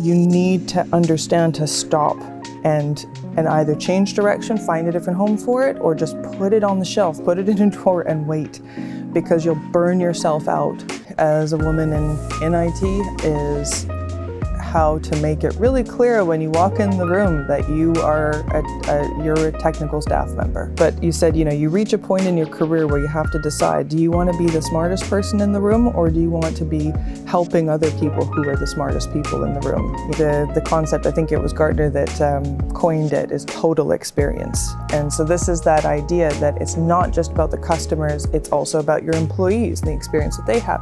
you need to understand to stop and either change direction, find a different home for it, or just put it on the shelf, put it in a drawer and wait, because you'll burn yourself out. As a woman in IT is how to make it really clear when you walk in the room that you're a technical staff member. But you said, you reach a point in your career where you have to decide, do you want to be the smartest person in the room, or do you want to be helping other people who are the smartest people in the room? The concept, I think it was Gartner that coined it, is total experience. And so this is that idea that it's not just about the customers, it's also about your employees and the experience that they have.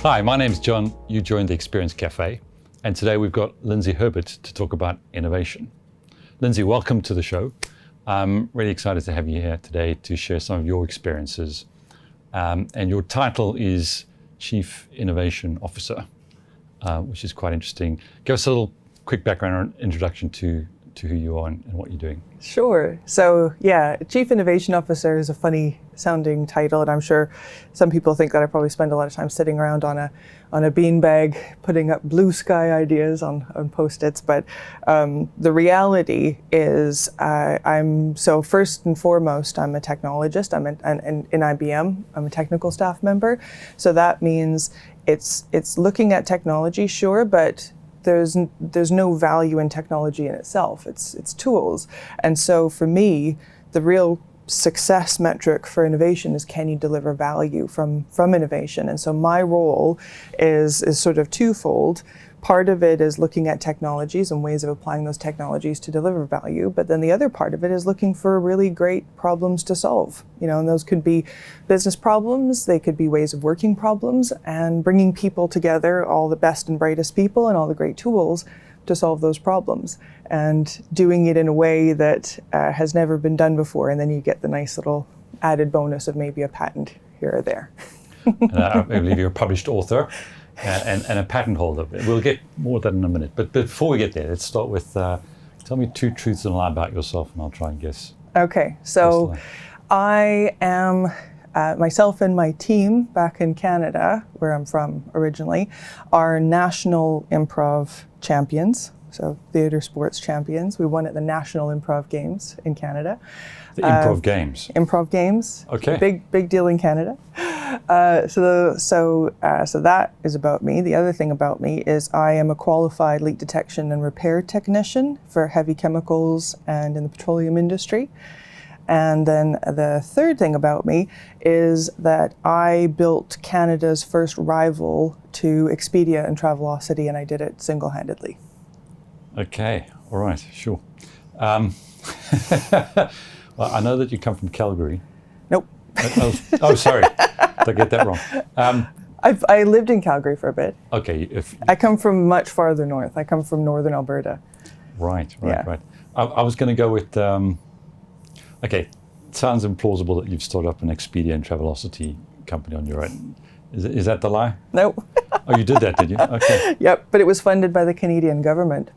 Hi, my name's John. You joined the Experience Cafe. And today we've got Lindsay Herbert to talk about innovation. Lindsay, welcome to the show. I'm really excited to have you here today to share some of your experiences. And your title is Chief Innovation Officer, which is quite interesting. Give us a little quick background or introduction to who you are and what you're doing. Sure. So yeah, Chief Innovation Officer is a funny sounding title, and I'm sure some people think that I probably spend a lot of time sitting around on a beanbag putting up blue sky ideas on Post-its. But the reality is, so first and foremost, I'm a technologist. I'm in IBM. I'm a technical staff member. So that means it's looking at technology, sure, but there's no value in technology in itself. It's tools. And so for me, the real success metric for innovation is, can you deliver value from innovation? And so my role is sort of twofold. Part of it is looking at technologies and ways of applying those technologies to deliver value, but then the other part of it is looking for really great problems to solve. And those could be business problems, they could be ways of working problems, and bringing people together, all the best and brightest people and all the great tools to solve those problems, and doing it in a way that has never been done before. And then you get the nice little added bonus of maybe a patent here or there. And I believe you're a published author and a patent holder. We'll get more of that in a minute. But before we get there, let's start with, tell me two truths and a lie about yourself, and I'll try and guess. Okay, so I am, myself and my team back in Canada, where I'm from originally, are national improv champions. So theater sports champions. We won at the National Improv Games in Canada. The Improv Games? Improv Games. Okay. Big deal in Canada. So that is about me. The other thing about me is I am a qualified leak detection and repair technician for heavy chemicals and in the petroleum industry. And then the third thing about me is that I built Canada's first rival to Expedia and Travelocity, and I did it single-handedly. Okay, all right, sure. Well, I know that you come from Calgary. Nope. Oh, sorry, did I get that wrong? I lived in Calgary for a bit. Okay. I come from much farther north. I come from northern Alberta. Right. Yeah. I was going to go with, okay, it sounds implausible that you've started up an Expedia and Travelocity company on your own. Is that the lie? Nope. Oh, you did that, did you? Okay. Yep, but it was funded by the Canadian government.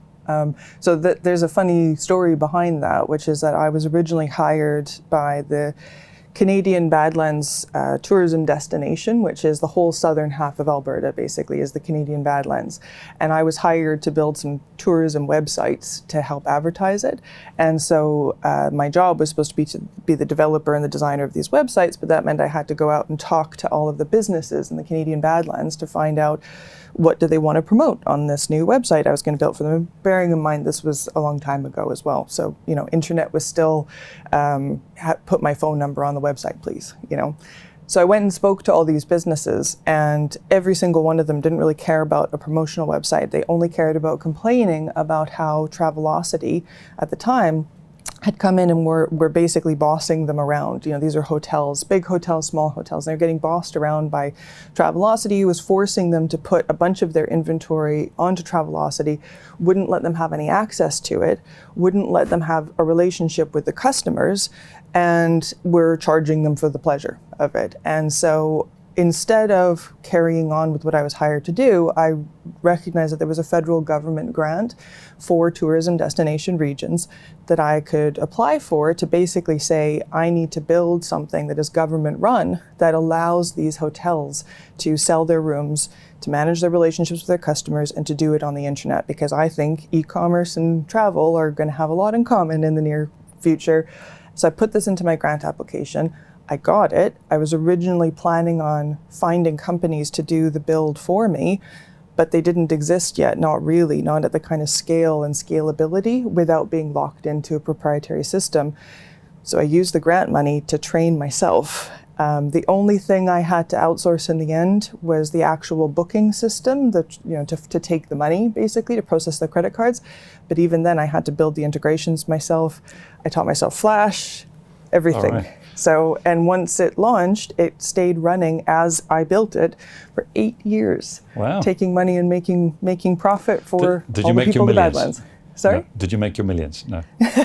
So there's a funny story behind that, which is that I was originally hired by the Canadian Badlands tourism destination, which is the whole southern half of Alberta, basically, is the Canadian Badlands. And I was hired to build some tourism websites to help advertise it. And so my job was supposed to be the developer and the designer of these websites, but that meant I had to go out and talk to all of the businesses in the Canadian Badlands to find out what do they want to promote on this new website I was going to build for them, bearing in mind this was a long time ago as well. So, internet was still, put my phone number on the website, please, So I went and spoke to all these businesses, and every single one of them didn't really care about a promotional website. They only cared about complaining about how Travelocity at the time had come in and were basically bossing them around. These are hotels, big hotels, small hotels, and they're getting bossed around by Travelocity, who was forcing them to put a bunch of their inventory onto Travelocity, wouldn't let them have any access to it, wouldn't let them have a relationship with the customers, and were charging them for the pleasure of it. And so instead of carrying on with what I was hired to do, I recognized that there was a federal government grant for tourism destination regions that I could apply for to basically say, I need to build something that is government run that allows these hotels to sell their rooms, to manage their relationships with their customers, and to do it on the internet, because I think e-commerce and travel are going to have a lot in common in the near future. So I put this into my grant application. I got it. I was originally planning on finding companies to do the build for me, but they didn't exist yet, not really, not at the kind of scale and scalability without being locked into a proprietary system. So I used the grant money to train myself. The only thing I had to outsource in the end was the actual booking system, to take the money, basically, to process the credit cards. But even then, I had to build the integrations myself. I taught myself Flash, everything. All right. So, and once it launched, it stayed running as I built it for 8 years. Wow. Taking money and making profit for Did all you the make people your in the millions? Badlands. Sorry? No. Did you make your millions? No.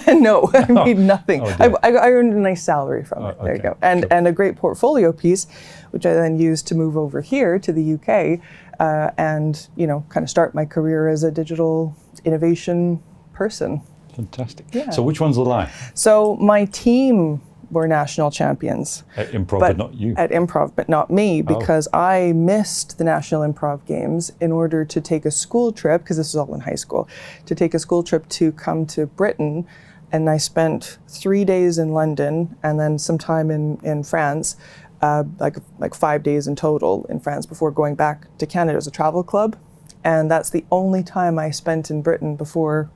No, I made nothing. Oh, dear. I earned a nice salary from it. There you okay. go. And Sure. and a great portfolio piece, which I then used to move over here to the UK, and kind of start my career as a digital innovation person. Fantastic. Yeah. So which one's the lie? So my team were national champions. At improv, but not you. At improv, but not me, because I missed the National Improv Games in order to take a school trip, because this was all in high school, to take a school trip to come to Britain. And I spent 3 days in London and then some time in France, like 5 days in total in France before going back to Canada as a travel club. And that's the only time I spent in Britain before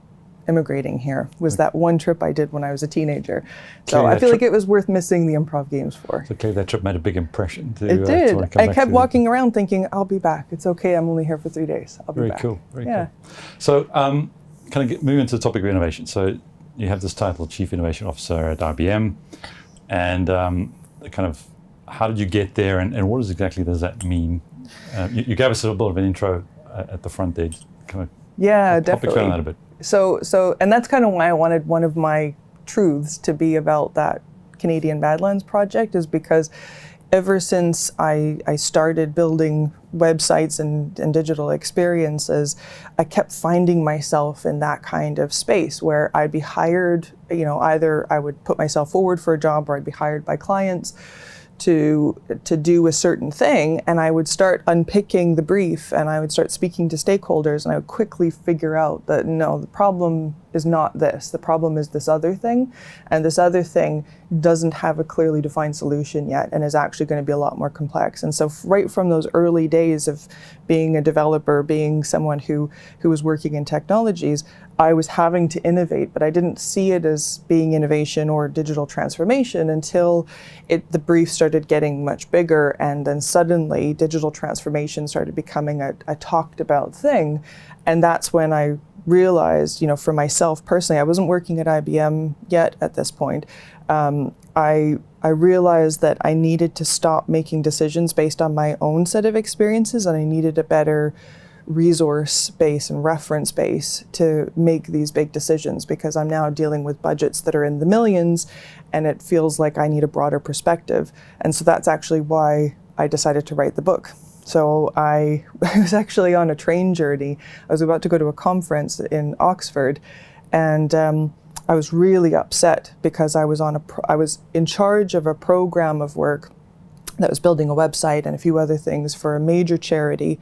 immigrating here, was that one trip I did when I was a teenager. So I feel like it was worth missing the improv games for. So clearly that trip made a big impression. It did. I kept walking around thinking, I'll be back. It's okay, I'm only here for 3 days. I'll be back. Very cool. Very Yeah. cool. So kind of moving into the topic of innovation. So you have this title, Chief Innovation Officer at IBM. And kind of how did you get there, and what exactly does that mean? You gave us a little bit of an intro at the front there. Kind of definitely. on that a bit. So, and that's kind of why I wanted one of my truths to be about that Canadian Badlands project, is because ever since I started building websites and digital experiences, I kept finding myself in that kind of space where I'd be hired, either I would put myself forward for a job, or I'd be hired by clients to do a certain thing, and I would start unpicking the brief, and I would start speaking to stakeholders, and I would quickly figure out that no, the problem is not this. The problem is this other thing, and this other thing doesn't have a clearly defined solution yet, and is actually going to be a lot more complex. And so right from those early days of being a developer, being someone who was working in technologies, I was having to innovate, but I didn't see it as being innovation or digital transformation until the brief started getting much bigger, and then suddenly digital transformation started becoming a talked about thing. And that's when I realized, for myself personally, I wasn't working at IBM yet at this point. I realized that I needed to stop making decisions based on my own set of experiences, and I needed a better resource base and reference base to make these big decisions, because I'm now dealing with budgets that are in the millions, and it feels like I need a broader perspective. And so that's actually why I decided to write the book. So I was actually on a train journey. I was about to go to a conference in Oxford, and I was really upset because I was in charge of a program of work that was building a website and a few other things for a major charity,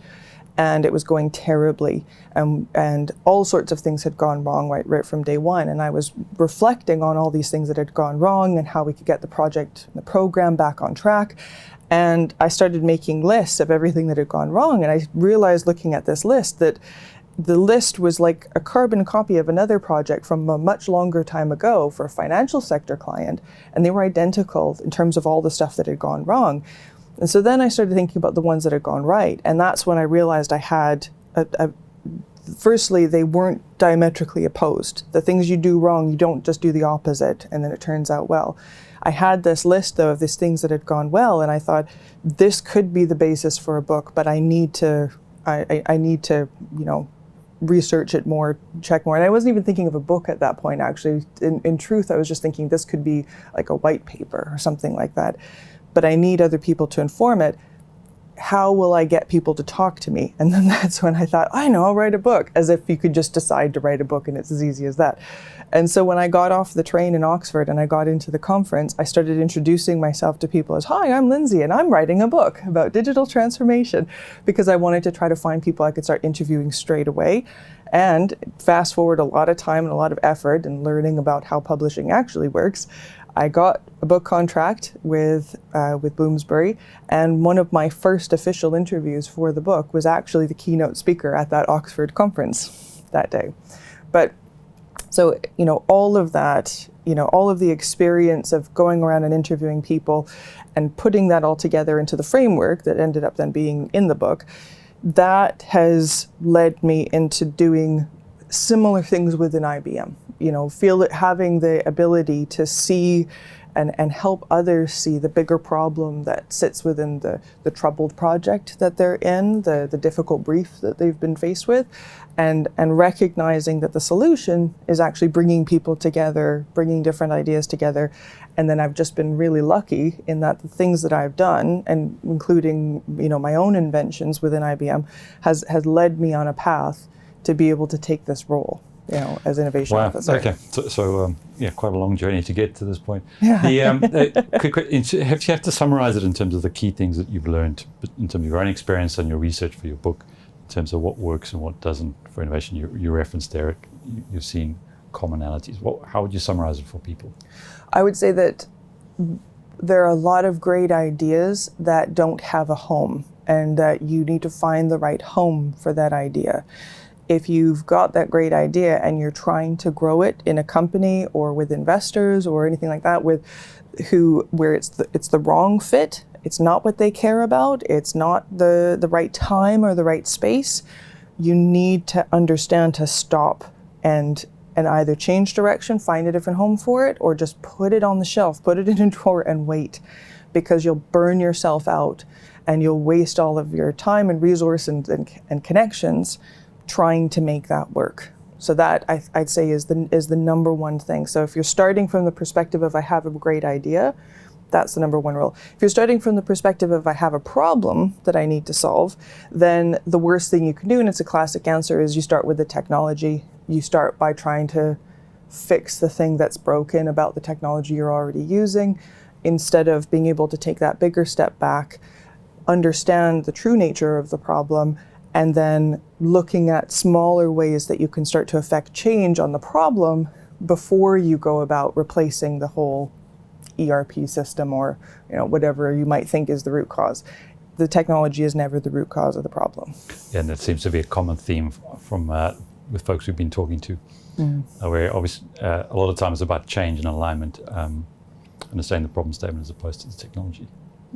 and it was going terribly, and all sorts of things had gone wrong right from day one. And I was reflecting on all these things that had gone wrong and how we could get the project and the program back on track. And I started making lists of everything that had gone wrong, and I realized, looking at this list, that the list was like a carbon copy of another project from a much longer time ago for a financial sector client, and they were identical in terms of all the stuff that had gone wrong. And so then I started thinking about the ones that had gone right, and that's when I realized I had firstly, they weren't diametrically opposed. The things you do wrong, you don't just do the opposite and then it turns out well. I had this list, though, of these things that had gone well, and I thought, this could be the basis for a book, but I need to research it more, check more. And I wasn't even thinking of a book at that point, actually. In truth, I was just thinking this could be like a white paper or something like that. But I need other people to inform it. how will I get people to talk to me? And then that's when I thought, I know, I'll write a book, as if you could just decide to write a book and it's as easy as that. And so when I got off the train in Oxford and I got into the conference, I started introducing myself to people as, hi, I'm Lindsay, and I'm writing a book about digital transformation, because I wanted to try to find people I could start interviewing straight away. And fast forward a lot of time and a lot of effort and learning about how publishing actually works, I got a book contract with Bloomsbury, and one of my first official interviews for the book was actually the keynote speaker at that Oxford conference that day. But so, all of that, all of the experience of going around and interviewing people and putting that all together into the framework that ended up then being in the book, that has led me into doing similar things within IBM. Having the ability to see and help others see the bigger problem that sits within the troubled project that they're in, the difficult brief that they've been faced with, and recognizing that the solution is actually bringing people together, bringing different ideas together. And then I've just been really lucky in that the things that I've done, and including my own inventions within IBM, has led me on a path to be able to take this role, as innovation officer. Okay, so quite a long journey to get to this point. Yeah. Quick, if you have to summarize it in terms of the key things that you've learned in terms of your own experience and your research for your book, in terms of what works and what doesn't for innovation, you referenced there, you've seen commonalities. How would you summarize it for people? I would say that there are a lot of great ideas that don't have a home, and that you need to find the right home for that idea. If you've got that great idea and you're trying to grow it in a company or with investors or anything like that, where it's the wrong fit, it's not what they care about, it's not the right time or the right space, you need to understand to stop and either change direction, find a different home for it, or just put it on the shelf, put it in a drawer and wait, because you'll burn yourself out and you'll waste all of your time and resource and connections trying to make that work. So that I'd say is the number one thing. So if you're starting from the perspective of I have a great idea, that's the number one rule. If you're starting from the perspective of I have a problem that I need to solve, then the worst thing you can do, and it's a classic answer, is you start with the technology. You start by trying to fix the thing that's broken about the technology you're already using, instead of being able to take that bigger step back, understand the true nature of the problem, and then looking at smaller ways that you can start to affect change on the problem before you go about replacing the whole ERP system or whatever you might think is the root cause. The technology is never the root cause of the problem. Yeah, and that seems to be a common theme from with folks we've been talking to, where obviously a lot of times it's about change and alignment, understanding the problem statement as opposed to the technology.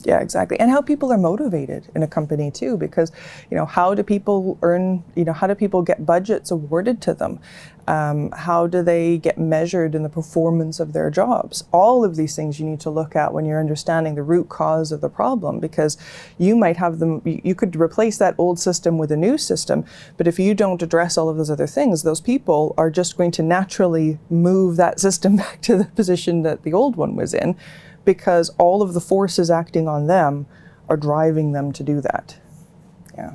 Yeah, exactly. And how people are motivated in a company too, because, how do people earn, how do people get budgets awarded to them? How do they get measured in the performance of their jobs? All of these things you need to look at when you're understanding the root cause of the problem, because you might have them, you could replace that old system with a new system, but if you don't address all of those other things, those people are just going to naturally move that system back to the position that the old one was in, because all of the forces acting on them are driving them to do that. Yeah.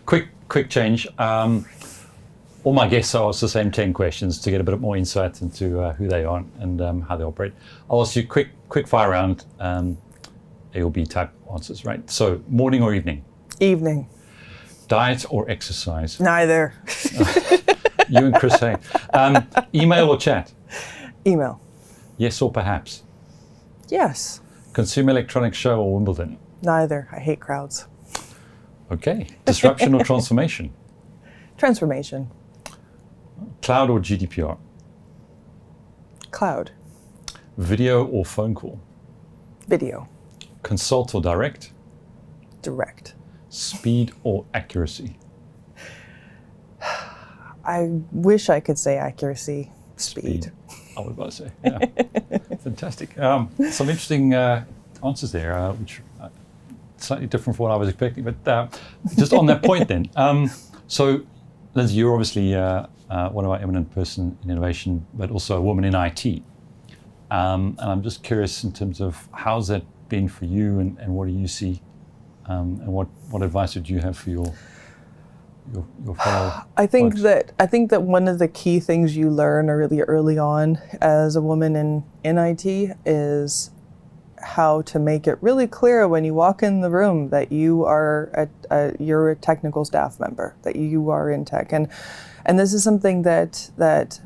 Quick change. All my guests are asked the same 10 questions to get a bit more insight into who they are and how they operate. I'll ask you quick fire round AOB type answers, right? So morning or evening? Evening. Diet or exercise? Neither. You and Chris Hay. Email or chat? Email. Yes or perhaps? Yes. Consumer Electronics Show or Wimbledon? Neither. I hate crowds. Okay. Disruption or transformation? Transformation. Cloud or GDPR? Cloud. Video or phone call? Video. Consult or direct? Direct. Speed or accuracy? I wish I could say accuracy. Speed. I was about to say, yeah. Fantastic. Some interesting answers there, which slightly different from what I was expecting. But just on that point then, so Lindsay, you're obviously one of our eminent person in innovation, but also a woman in IT. And I'm just curious in terms of how's that been for you and what do you see And what advice would you have for your fellow I think folks? that one of the key things you learn really early on as a woman in IT is how to make it really clear when you walk in the room that you are you're a technical staff member, that you are in tech, and this is something that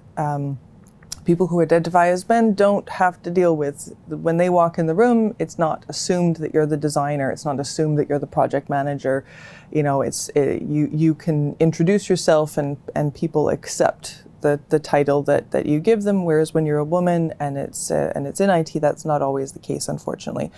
people who identify as men don't have to deal with. When they walk in the room, it's not assumed that you're the designer. It's not assumed that you're the project manager. You can introduce yourself and people accept the title that you give them. Whereas when you're a woman and it's in IT, that's not always the case, unfortunately.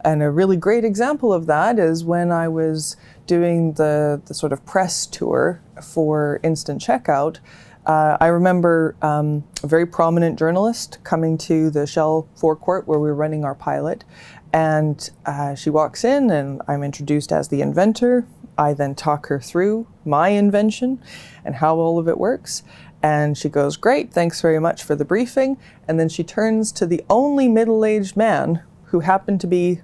And a really great example of that is when I was doing the sort of press tour for Instant Checkout. I remember a very prominent journalist coming to the Shell forecourt where we were running our pilot, and she walks in and I'm introduced as the inventor. I then talk her through my invention and how all of it works. And she goes, "Great, thanks very much for the briefing." And then she turns to the only middle-aged man who happened to be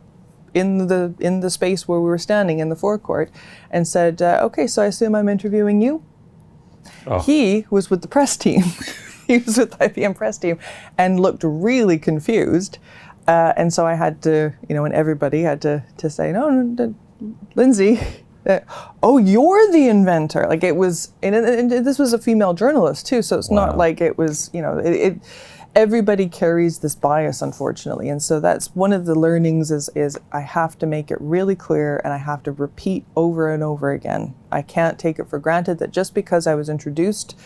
in the space where we were standing in the forecourt and said, "Okay, so I assume I'm interviewing you?" Oh. He was with the press team. He was with the IBM press team and looked really confused. And so I had to, and everybody had to say, no, Lindsay, oh, you're the inventor. Like it was, and this was a female journalist too. So it's not like it was, everybody carries this bias, unfortunately. And so that's one of the learnings is I have to make it really clear and I have to repeat over and over again. I can't take it for granted that just because I was introduced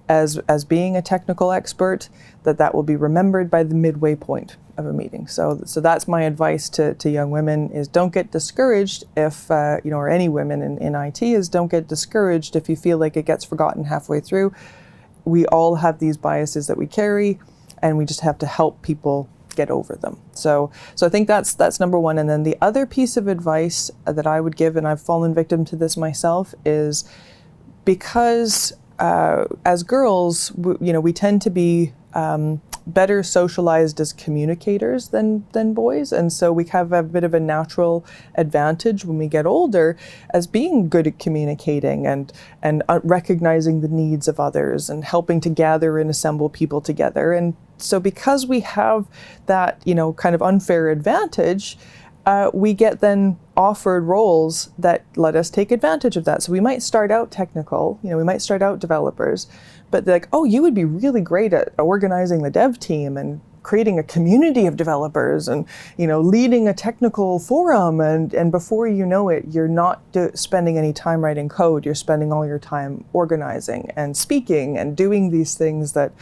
as being a technical expert, that will be remembered by the midway point of a meeting. So that's my advice to young women is don't get discouraged if, or any women in IT is don't get discouraged if you feel like it gets forgotten halfway through. We all have these biases that we carry, and we just have to help people get over them. So I think that's number one. And then the other piece of advice that I would give, and I've fallen victim to this myself, is because as girls, we tend to be better socialized as communicators than boys, and so we have a bit of a natural advantage when we get older as being good at communicating and recognizing the needs of others and helping to gather and assemble people together. And so because we have that kind of unfair advantage, we get then offered roles that let us take advantage of that. So we might start out technical, we might start out developers, but they're like, oh, you would be really great at organizing the dev team and creating a community of developers and, leading a technical forum. And before you know it, you're not spending any time writing code. You're spending all your time organizing and speaking and doing these things that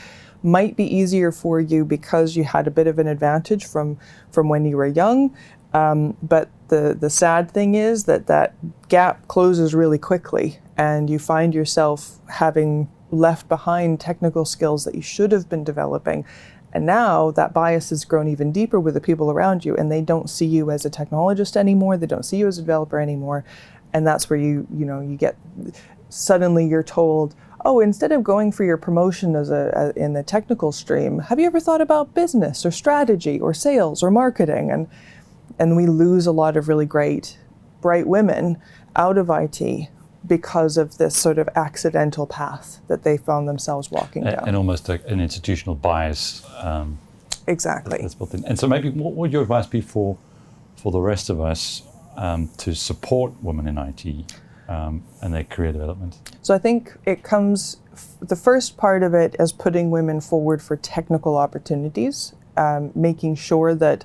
might be easier for you because you had a bit of an advantage from when you were young. But the sad thing is that gap closes really quickly and you find yourself having left behind technical skills that you should have been developing. And now that bias has grown even deeper with the people around you, and they don't see you as a technologist anymore. They don't see you as a developer anymore. And that's where you get, suddenly you're told, oh, instead of going for your promotion in the technical stream, have you ever thought about business or strategy or sales or marketing? And we lose a lot of really great, bright women out of IT because of this sort of accidental path that they found themselves walking down. And almost an institutional bias. Exactly. That's built in. And so maybe what would your advice be for the rest of us to support women in IT and their career development? So I think it comes, the first part of it is putting women forward for technical opportunities, making sure that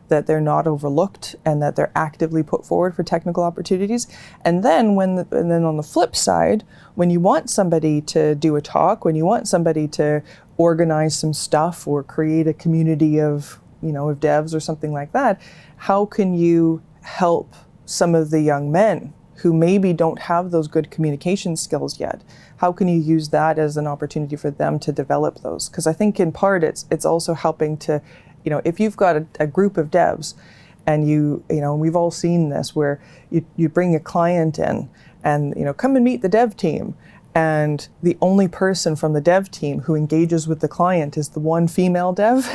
they're not overlooked and that they're actively put forward for technical opportunities. And then on the flip side, when you want somebody to do a talk, when you want somebody to organize some stuff or create a community of devs or something like that, how can you help some of the young men who maybe don't have those good communication skills yet? How can you use that as an opportunity for them to develop those? Because I think in part it's also helping to, if you've got a group of devs and we've all seen this where you bring a client in and, come and meet the dev team. and the only person from the dev team who engages with the client is the one female dev,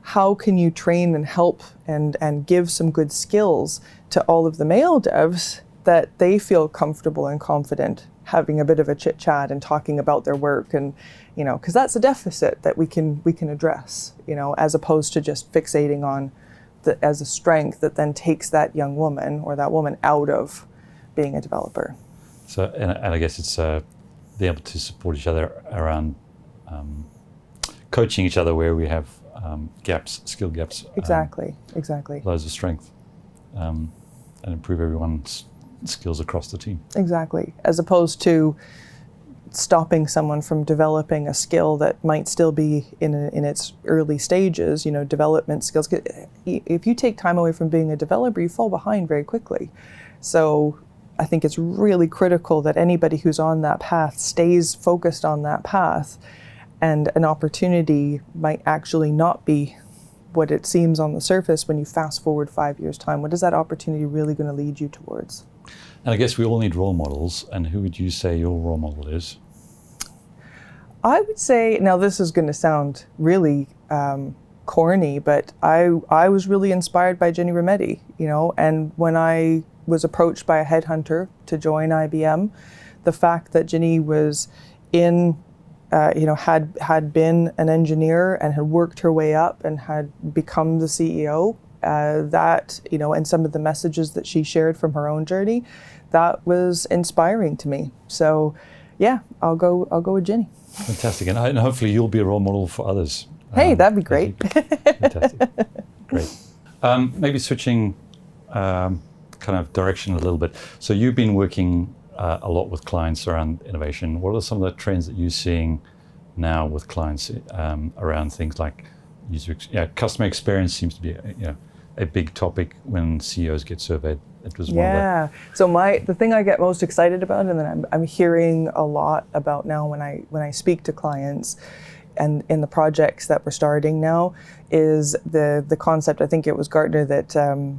how can you train and help and give some good skills to all of the male devs that they feel comfortable and confident having a bit of a chit chat and talking about their work, and because that's a deficit that we can address, as opposed to just fixating on as a strength that then takes that young woman or that woman out of being a developer. So, and I guess it's being able to support each other around coaching each other where we have gaps, skill gaps. Exactly. Loads of strength, and improve everyone's skills across the team. Exactly. As opposed to stopping someone from developing a skill that might still be in its early stages, development skills. If you take time away from being a developer, you fall behind very quickly. So I think it's really critical that anybody who's on that path stays focused on that path, and an opportunity might actually not be what it seems on the surface when you fast forward 5 years' time. What is that opportunity really going to lead you towards? And I guess we all need role models, and who would you say your role model is? I would say, now this is going to sound really corny, but I was really inspired by Ginny Rometty, and when I was approached by a headhunter to join IBM, the fact that Ginny was had been an engineer and had worked her way up and had become the CEO, and some of the messages that she shared from her own journey, that was inspiring to me. So yeah, I'll go with Ginny. Fantastic, and hopefully you'll be a role model for others. Hey, that'd be great. Fantastic, great. Maybe switching kind of direction a little bit. So you've been working a lot with clients around innovation. What are some of the trends that you're seeing now with clients around things like customer experience seems to be a big topic when CEOs get surveyed. It was one of the... So the thing I get most excited about, and then I'm hearing a lot about now when I speak to clients and in the projects that we're starting now, is the concept, I think it was Gartner that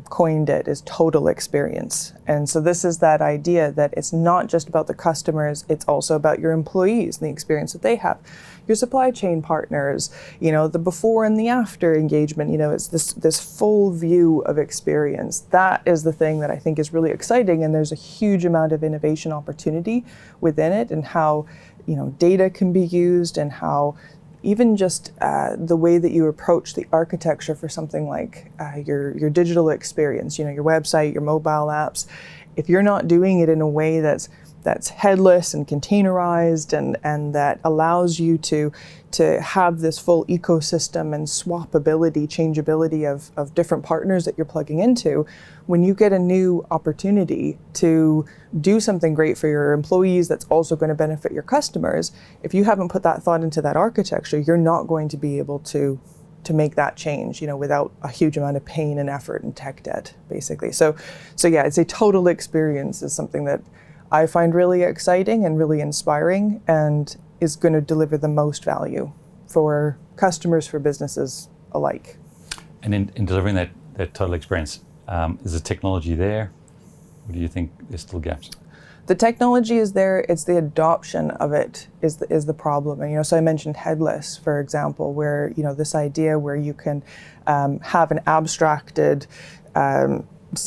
coined it, is total experience. And so this is that idea that it's not just about the customers, it's also about your employees and the experience that they have. Your supply chain partners, the before and the after engagement, it's this full view of experience. That is the thing that I think is really exciting, and there's a huge amount of innovation opportunity within it, and how, data can be used, and how even just the way that you approach the architecture for something like your digital experience, your website, your mobile apps, if you're not doing it in a way that's headless and containerized and that allows you to have this full ecosystem and swappability, changeability of different partners that you're plugging into, when you get a new opportunity to do something great for your employees that's also going to benefit your customers, if you haven't put that thought into that architecture, you're not going to be able to make that change, without a huge amount of pain and effort and tech debt, basically. So yeah, it's a total experience is something that I find really exciting and really inspiring, and is going to deliver the most value for customers, for businesses alike. And in delivering that total experience, is the technology there? Or do you think there's still gaps? The technology is there, it's the adoption of it is the problem. And, so I mentioned headless, for example, where, this idea where you can have an abstracted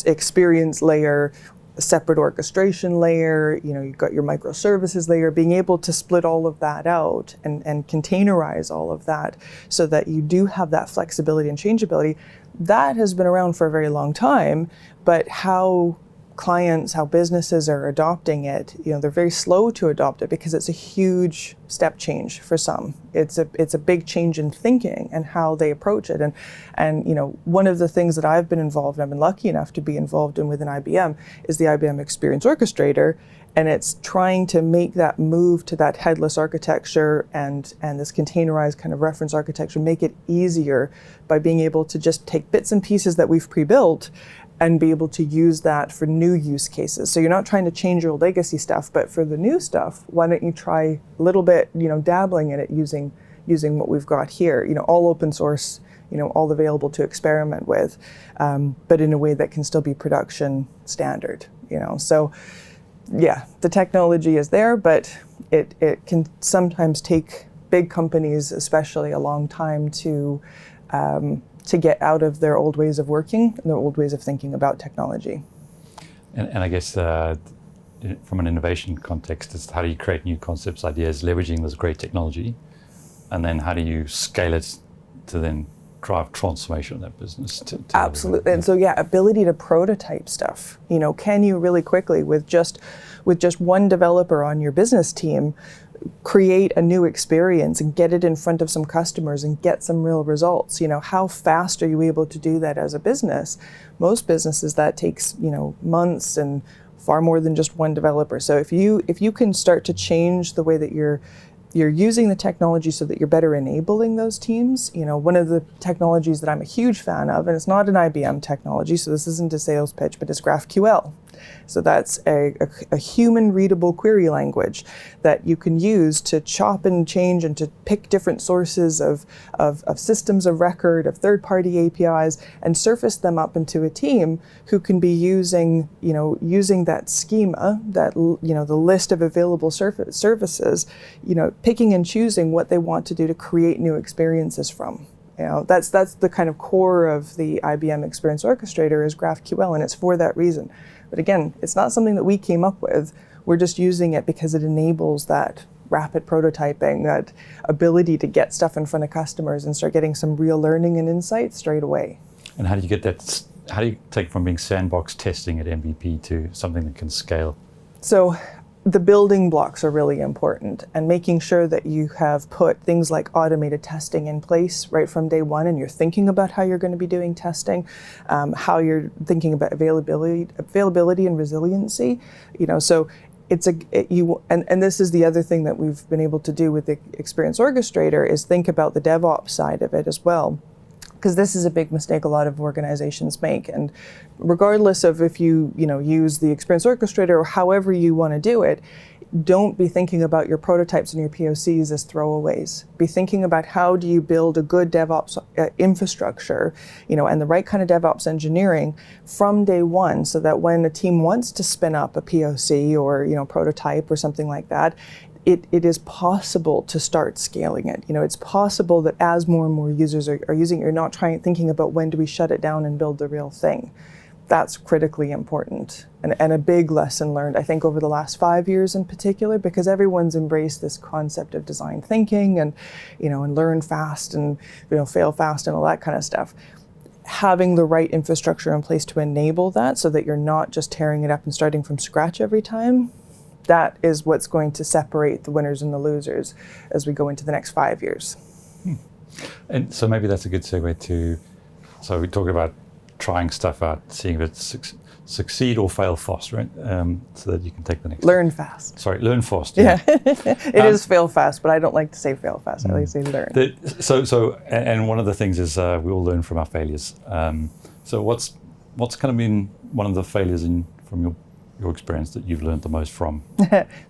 experience layer, a separate orchestration layer, you've got your microservices layer, being able to split all of that out and containerize all of that so that you do have that flexibility and changeability. That has been around for a very long time, but how clients, how businesses are adopting it, they're very slow to adopt it because it's a huge step change for some. It's a big change in thinking and how they approach it. And one of the things that I've been involved in, I've been lucky enough to be involved in within IBM, is the IBM Experience Orchestrator. And it's trying to make that move to that headless architecture and this containerized kind of reference architecture, make it easier by being able to just take bits and pieces that we've pre-built and be able to use that for new use cases. So you're not trying to change your legacy stuff, but for the new stuff, why don't you try a little bit, dabbling in it using what we've got here, all open source, all available to experiment with, but in a way that can still be production standard, So Yeah, the technology is there, but it can sometimes take big companies, especially, a long time to get out of their old ways of working and their old ways of thinking about technology. And I guess from an innovation context, it's how do you create new concepts, ideas, leveraging this great technology, and then how do you scale it to then drive transformation of that business? Absolutely. And so, ability to prototype stuff. Can you really quickly, with just one developer on your business team, create a new experience and get it in front of some customers and get some real results? How fast are you able to do that as a business? Most businesses, that takes months and far more than just one developer. So if you can start to change the way that you're using the technology so that you're better enabling those teams. One of the technologies that I'm a huge fan of, and it's not an IBM technology, so this isn't a sales pitch, but it's GraphQL. So that's a human readable query language that you can use to chop and change and to pick different sources of systems of record, of third-party APIs, and surface them up into a team who can be using that schema, that the list of available services, picking and choosing what they want to do to create new experiences from. That's the kind of core of the IBM Experience Orchestrator is GraphQL, and it's for that reason. But again, it's not something that we came up with. We're just using it because it enables that rapid prototyping, that ability to get stuff in front of customers and start getting some real learning and insight straight away. And how do you get that? How do you take from being sandbox testing at MVP to something that can scale? So the building blocks are really important, and making sure that you have put things like automated testing in place right from day one, and you're thinking about how you're going to be doing testing, how you're thinking about availability and resiliency. So and this is the other thing that we've been able to do with the Experience Orchestrator, is think about the DevOps side of it as well. Because this is a big mistake a lot of organizations make. And regardless of if you use the Experience Orchestrator or however you want to do it, don't be thinking about your prototypes and your POCs as throwaways. Be thinking about how do you build a good DevOps infrastructure, and the right kind of DevOps engineering from day one, so that when a team wants to spin up a POC or prototype or something like that, it is possible to start scaling it. It's possible that as more and more users are using it, you're not thinking about when do we shut it down and build the real thing. That's critically important, and a big lesson learned, I think, over the last 5 years in particular, because everyone's embraced this concept of design thinking and learn fast and fail fast and all that kind of stuff. Having the right infrastructure in place to enable that, so that you're not just tearing it up and starting from scratch every time, that is what's going to separate the winners and the losers as we go into the next 5 years. And so maybe that's a good segue to, so we talked about trying stuff out, seeing if it succeed or fail fast, right? So that you can take the next Learn fast. Sorry, learn fast. Yeah, it is fail fast, but I don't like to say fail fast. I like to say learn. And one of the things is we all learn from our failures. So what's kind of been one of the failures from your experience that you've learned the most from?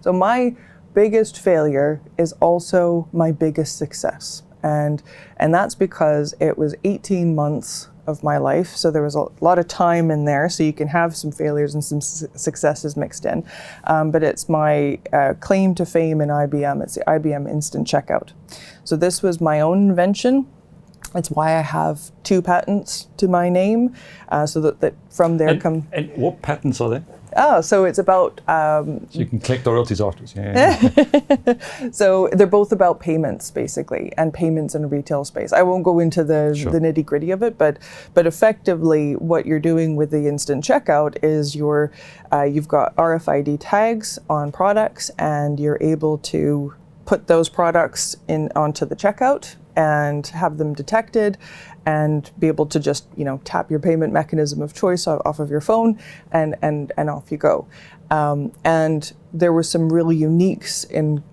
So my biggest failure is also my biggest success. And that's because it was 18 months of my life. So there was a lot of time in there. So you can have some failures and some successes mixed in. But it's my claim to fame in IBM. It's the IBM Instant Checkout. So this was my own invention. It's why I have 2 patents to my name. So that from there come... And what patents are there? Oh, so it's about... so you can collect the royalties afterwards. Yeah. So they're both about payments, basically, and payments in a retail space. I won't go into the nitty gritty of it, but effectively what you're doing with the Instant Checkout is you've got RFID tags on products, and you're able to put those products onto the checkout and have them detected, and be able to just tap your payment mechanism of choice off of your phone, and off you go. And there were some really uniques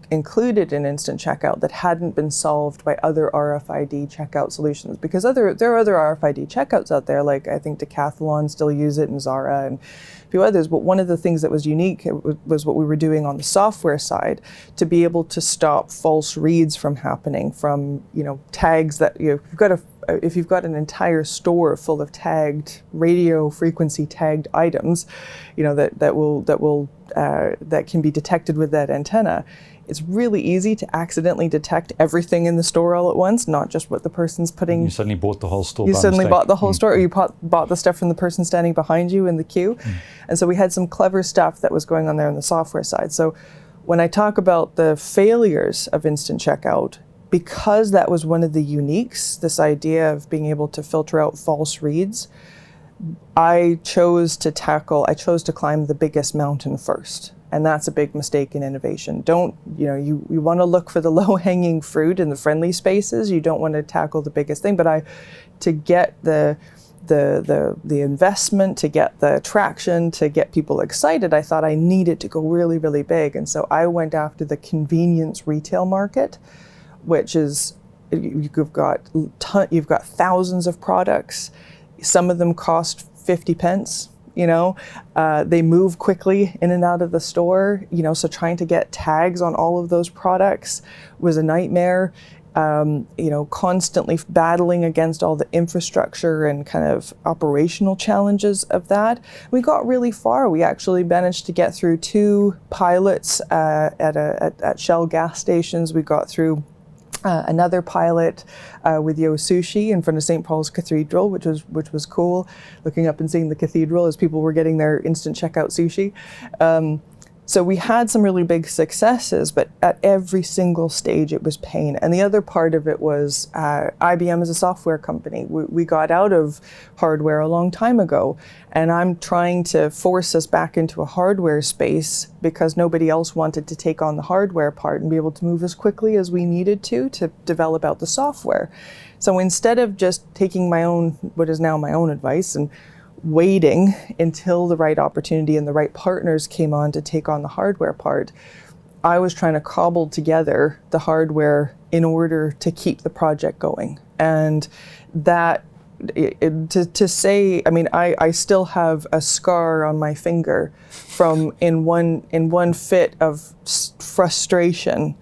included in Instant Checkout that hadn't been solved by other RFID checkout solutions, because there are other RFID checkouts out there, like I think Decathlon still use it, and Zara and a few others. But one of the things that was unique was what we were doing on the software side to be able to stop false reads from happening from tags that you've got if you've got an entire store full of tagged radio frequency tagged items, that can be detected with that antenna, it's really easy to accidentally detect everything in the store all at once, not just what the person's putting. You suddenly bought the whole store. You by suddenly mistake. bought the whole store, or you bought the stuff from the person standing behind you in the queue. And so we had some clever stuff that was going on there on the software side. So when I talk about the failures of Instant Checkout, because that was one of the uniques, this idea of being able to filter out false reads, I chose to climb the biggest mountain first. And that's a big mistake in innovation. You want to look for the low-hanging fruit in the friendly spaces. You don't want to tackle the biggest thing. But to get the investment, to get the traction, to get people excited, I thought I needed to go really, really big. And so I went after the convenience retail market, which is you've got thousands of products. Some of them cost 50 pence. They move quickly in and out of the store, so trying to get tags on all of those products was a nightmare. Constantly battling against all the infrastructure and kind of operational challenges of that. We got really far. We actually managed to get through 2 pilots at Shell gas stations. We got through another pilot with Yo Sushi in front of St. Paul's Cathedral, which was cool, looking up and seeing the cathedral as people were getting their instant checkout sushi. So we had some really big successes, but at every single stage it was pain. And the other part of it was IBM is a software company. We got out of hardware a long time ago, and I'm trying to force us back into a hardware space because nobody else wanted to take on the hardware part and be able to move as quickly as we needed to develop out the software. So instead of just taking what is now my own advice and waiting until the right opportunity and the right partners came on to take on the hardware part, I was trying to cobble together the hardware in order to keep the project going. And that, I still have a scar on my finger from in one fit of frustration,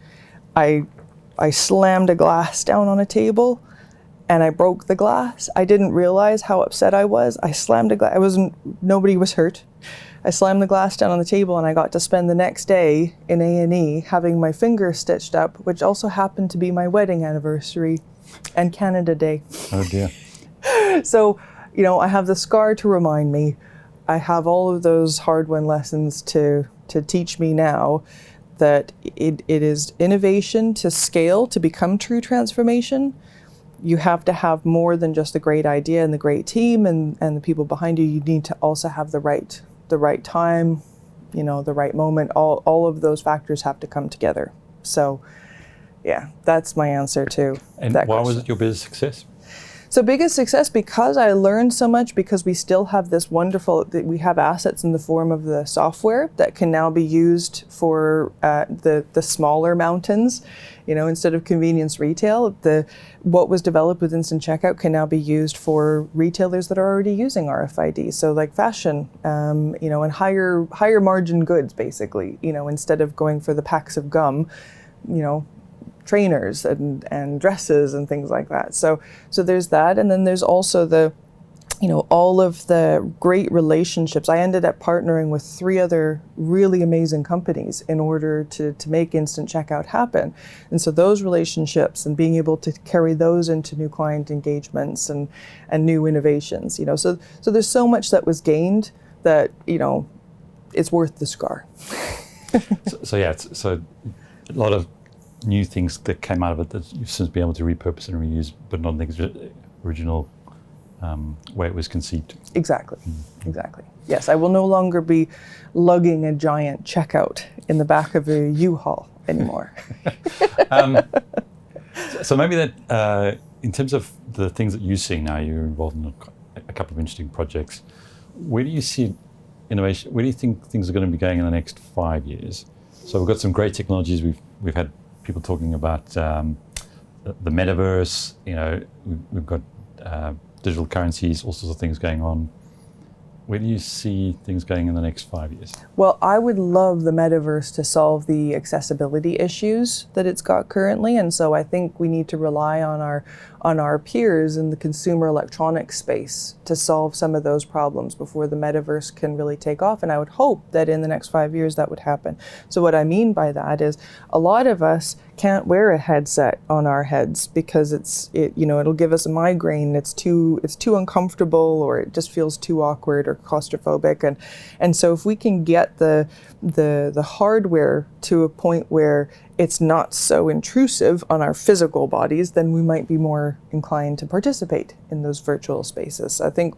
I slammed a glass down on a table and I broke the glass. I didn't realize how upset I was. I slammed a glass. Nobody was hurt. I slammed the glass down on the table, and I got to spend the next day in A&E having my finger stitched up, which also happened to be my wedding anniversary and Canada Day. Oh dear. So, I have the scar to remind me. I have all of those hard-won lessons to teach me now that it is innovation to scale to become true transformation. You have to have more than just a great idea and the great team and the people behind you. You need to also have the right time, the right moment. All of those factors have to come together. So, yeah, that's my answer to and that why question. was it your biggest success? So biggest success because I learned so much, because we still have we have assets in the form of the software that can now be used for the smaller mountains. Instead of convenience retail, what was developed with Instant Checkout can now be used for retailers that are already using RFID. So like fashion, and higher margin goods, basically. Instead of going for the packs of gum, trainers and dresses and things like that. So there's that, and then there's also all of the great relationships. I ended up partnering with 3 other really amazing companies in order to make Instant Checkout happen. And so those relationships and being able to carry those into new client engagements and new innovations, so there's so much that was gained that, it's worth the scar. So a lot of new things that came out of it that you've since been able to repurpose and reuse, but not in the original way it was conceived. Exactly. Yes, I will no longer be lugging a giant checkout in the back of a U-Haul anymore. So maybe that, in terms of the things that you're seeing now, you're involved in a couple of interesting projects. Where do you see innovation? Where do you think things are going to be going in the next 5 years? So we've got some great technologies. We've had people talking about the metaverse. We've got digital currencies, all sorts of things going on. where do you see things going in the next 5 years? Well, I would love the metaverse to solve the accessibility issues that it's got currently, and so I think we need to rely on our peers in the consumer electronics space to solve some of those problems before the metaverse can really take off. And I would hope that in the next 5 years that would happen. So what I mean by that is a lot of us can't wear a headset on our heads because it'll give us a migraine. It's too uncomfortable, or it just feels too awkward or claustrophobic. And so if we can get the hardware to a point where it's not so intrusive on our physical bodies, then we might be more inclined to participate in those virtual spaces. I think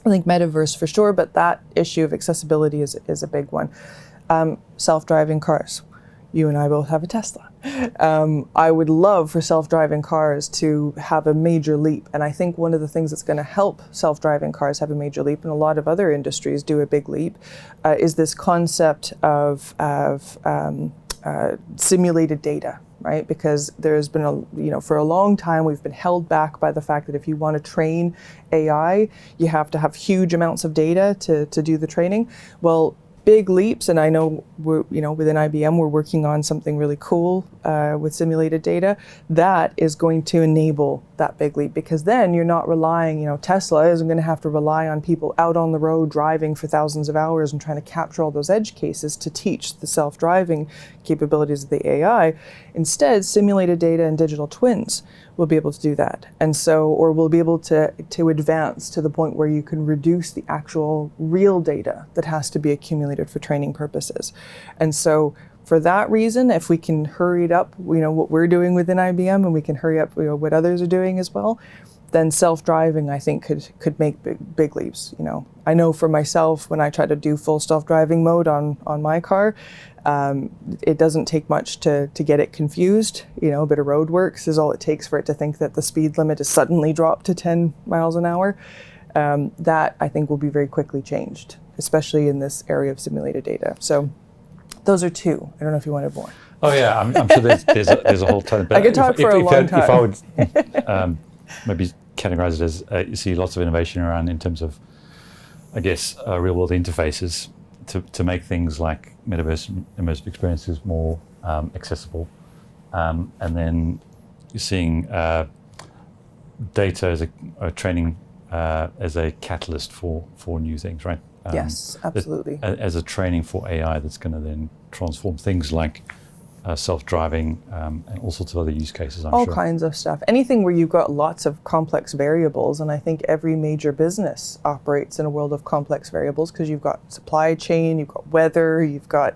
metaverse for sure, but that issue of accessibility is a big one. Self-driving cars. You and I both have a Tesla. I would love for self-driving cars to have a major leap. And I think one of the things that's going to help self-driving cars have a major leap, and a lot of other industries do a big leap, is this concept of simulated data, right? Because there's been for a long time, we've been held back by the fact that if you want to train AI, you have to have huge amounts of data to do the training. Well, big leaps, and I know within IBM we're working on something really cool with simulated data that is going to enable that big leap, because then you're not relying, Tesla isn't going to have to rely on people out on the road driving for thousands of hours and trying to capture all those edge cases to teach the self-driving capabilities of the AI. Instead, simulated data and digital twins will be able to do that. And so, or we'll be able to advance to the point where you can reduce the actual real data that has to be accumulated for training purposes. And so for that reason, if we can hurry it up, what we're doing within IBM, and we can hurry up what others are doing as well, then self-driving, I think, could make big leaps. I know for myself, when I try to do full self-driving mode on my car, it doesn't take much to get it confused. A bit of road works is all it takes for it to think that the speed limit is suddenly dropped to 10 miles an hour. That, I think, will be very quickly changed, especially in this area of simulated data. So those are two. I don't know if you wanted more. Oh yeah, I'm sure there's a whole ton. But I could talk for a long time. If I would maybe categorize it as you see lots of innovation around in terms of, I guess, real-world interfaces to make things like metaverse immersive experiences more accessible, and then you're seeing data as a training as a catalyst for new things, right? Yes, absolutely. As a training for AI that's going to then transform things like self-driving and all sorts of other use cases, I'm sure. All kinds of stuff. Anything where you've got lots of complex variables, and I think every major business operates in a world of complex variables because you've got supply chain, you've got weather, you've got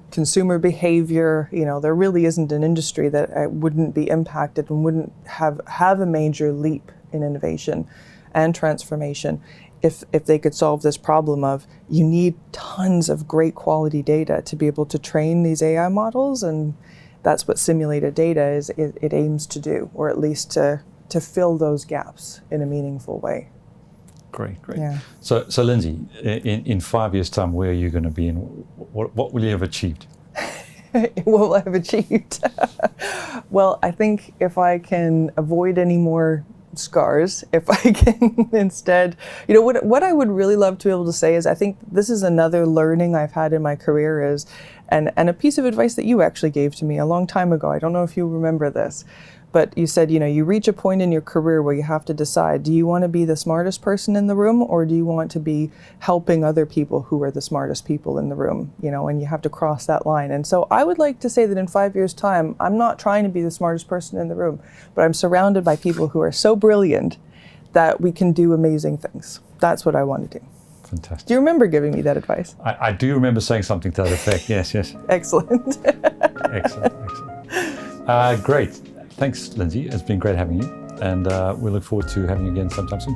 consumer behavior. There really isn't an industry that wouldn't be impacted and wouldn't have a major leap in innovation and transformation if they could solve this problem of you need tons of great quality data to be able to train these AI models, and that's what simulated data is. It aims to do, or at least to fill those gaps in a meaningful way. Great. Yeah. So Lindsay, in 5 years' time, where are you going to be, and what will you have achieved? What will I have achieved? Well, I think if I can avoid any more scars, if I can instead, what I would really love to be able to say is, I think this is another learning I've had in my career is, and a piece of advice that you actually gave to me a long time ago. I don't know if you remember this, but you said, you reach a point in your career where you have to decide, do you want to be the smartest person in the room, or do you want to be helping other people who are the smartest people in the room, and you have to cross that line. And so I would like to say that in 5 years' time, I'm not trying to be the smartest person in the room, but I'm surrounded by people who are so brilliant that we can do amazing things. That's what I want to do. Fantastic. Do you remember giving me that advice? I do remember saying something to that effect. Yes. Excellent. Excellent. Great. Thanks, Lindsay. It's been great having you, and we look forward to having you again sometime soon.